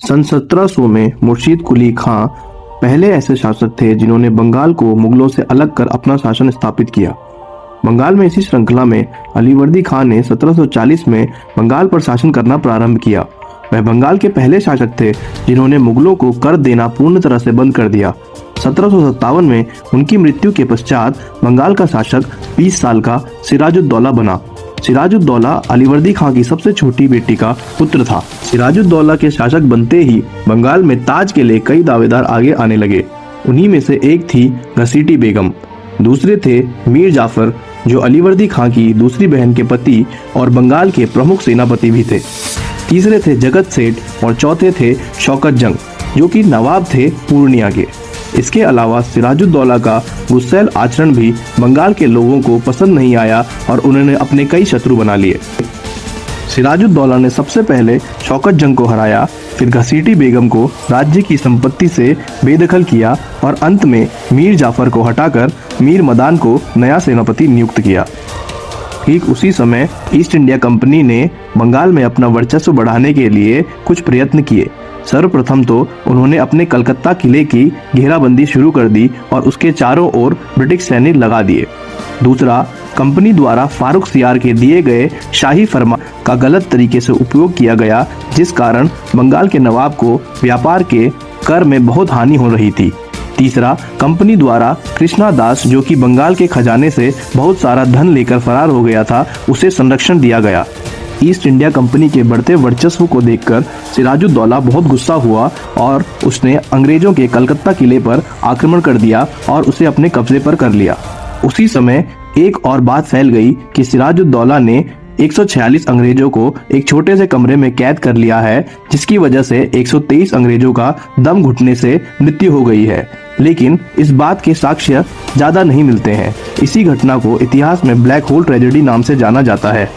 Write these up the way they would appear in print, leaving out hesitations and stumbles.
सन 1700 में मुर्शीद कुली खां पहले ऐसे शासक थे जिन्होंने बंगाल को मुगलों से अलग कर अपना शासन स्थापित किया। बंगाल में इसी श्रृंखला में अलीवर्दी खां ने 1740 में बंगाल पर शासन करना प्रारंभ किया। वह बंगाल के पहले शासक थे जिन्होंने मुगलों को कर देना पूर्ण तरह से बंद कर दिया। 1757 में उनकी मृत्यु के पश्चात बंगाल का शासक 20 साल का सिराजुद्दौला बना। सिराजुद्दौला अलीवर्दी खां की सबसे छोटी बेटी का पुत्र था। सिराजुद्दौला के शासक बनते ही बंगाल में ताज के लिए कई दावेदार आगे आने लगे। उन्हीं में से एक थी घसीटी बेगम, दूसरे थे मीर जाफर जो अलीवर्दी खां की दूसरी बहन के पति और बंगाल के प्रमुख सेनापति भी थे, तीसरे थे जगत सेठ और चौथे थे शौकत जंग जो कि नवाब थे पूर्णिया के। इसके अलावा सिराजुद्दौला का गुस्सैल आचरण भी बंगाल के लोगों को पसंद नहीं आया और उन्होंने अपने कई शत्रु बना लिए। सिराजुद्दौला ने सबसे पहले शौकत जंग को हराया, फिर घसीटी बेगम को राज्य की संपत्ति से बेदखल किया और अंत में मीर जाफर को हटाकर मीर मदान को नया सेनापति नियुक्त किया। ठीक उसी समय ईस्ट इंडिया कंपनी ने बंगाल में अपना वर्चस्व बढ़ाने के लिए कुछ प्रयत्न किए। सर्वप्रथम तो उन्होंने अपने कलकत्ता किले की घेराबंदी शुरू कर दी और उसके चारों ओर ब्रिटिश सैनिक लगा दिए। दूसरा, कंपनी द्वारा फारूक सियार के दिए गए शाही फरमान का गलत तरीके से उपयोग किया गया, जिस कारण बंगाल के नवाब को व्यापार के कर में बहुत हानि हो रही थी। तीसरा, कंपनी द्वारा कृष्णा दास जो कि बंगाल के खजाने से बहुत सारा धन लेकर फरार हो गया था, उसे संरक्षण दिया गया। ईस्ट इंडिया कंपनी के बढ़ते वर्चस्व को देखकर सिराजुद्दौला बहुत गुस्सा हुआ और उसने अंग्रेजों के कलकत्ता किले पर आक्रमण कर दिया और उसे अपने कब्जे पर कर लिया। उसी समय एक और बात फैल गई कि सिराजुद्दौला ने 146 अंग्रेजों को एक छोटे से कमरे में कैद कर लिया है, जिसकी वजह से 123 अंग्रेजों का दम घुटने से मृत्यु हो गई है। लेकिन इस बात के साक्ष्य ज्यादा नहीं मिलते हैं। इसी घटना को इतिहास में ब्लैक होल ट्रेजेडी नाम से जाना जाता है।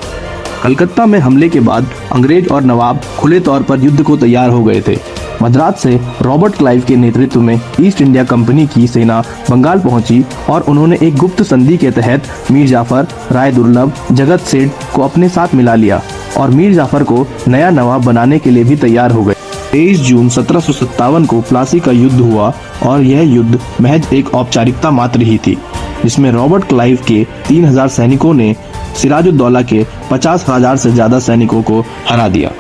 कलकत्ता में हमले के बाद अंग्रेज और नवाब खुले तौर पर युद्ध को तैयार हो गए थे। मद्रास से रॉबर्ट क्लाइव के नेतृत्व में ईस्ट इंडिया कंपनी की सेना बंगाल पहुंची और उन्होंने एक गुप्त संधि के तहत मीर जाफर, राय दुर्लभ, जगत सेठ को अपने साथ मिला लिया और मीर जाफर को नया नवाब बनाने के लिए भी तैयार हो गए। 23 जून 1757 को प्लासी का युद्ध हुआ और यह युद्ध महज एक औपचारिकता मात्र ही थी, जिसमें रॉबर्ट क्लाइव के 3000 सैनिकों ने सिराजुद्दौला के 50,000 से ज्यादा सैनिकों को हरा दिया।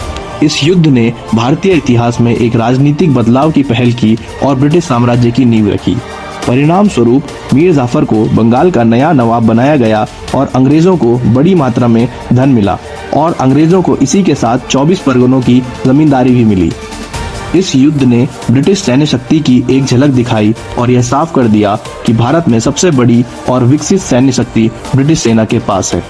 इस युद्ध ने भारतीय इतिहास में एक राजनीतिक बदलाव की पहल की और ब्रिटिश साम्राज्य की नींव रखी। परिणाम स्वरूप मीर जाफर को बंगाल का नया नवाब बनाया गया और अंग्रेजों को बड़ी मात्रा में धन मिला और अंग्रेजों को इसी के साथ 24 परगनों की जमींदारी भी मिली। इस युद्ध ने ब्रिटिश सैन्य शक्ति की एक झलक दिखाई और यह साफ कर दिया कि भारत में सबसे बड़ी और विकसित सैन्य शक्ति ब्रिटिश सेना के पास है।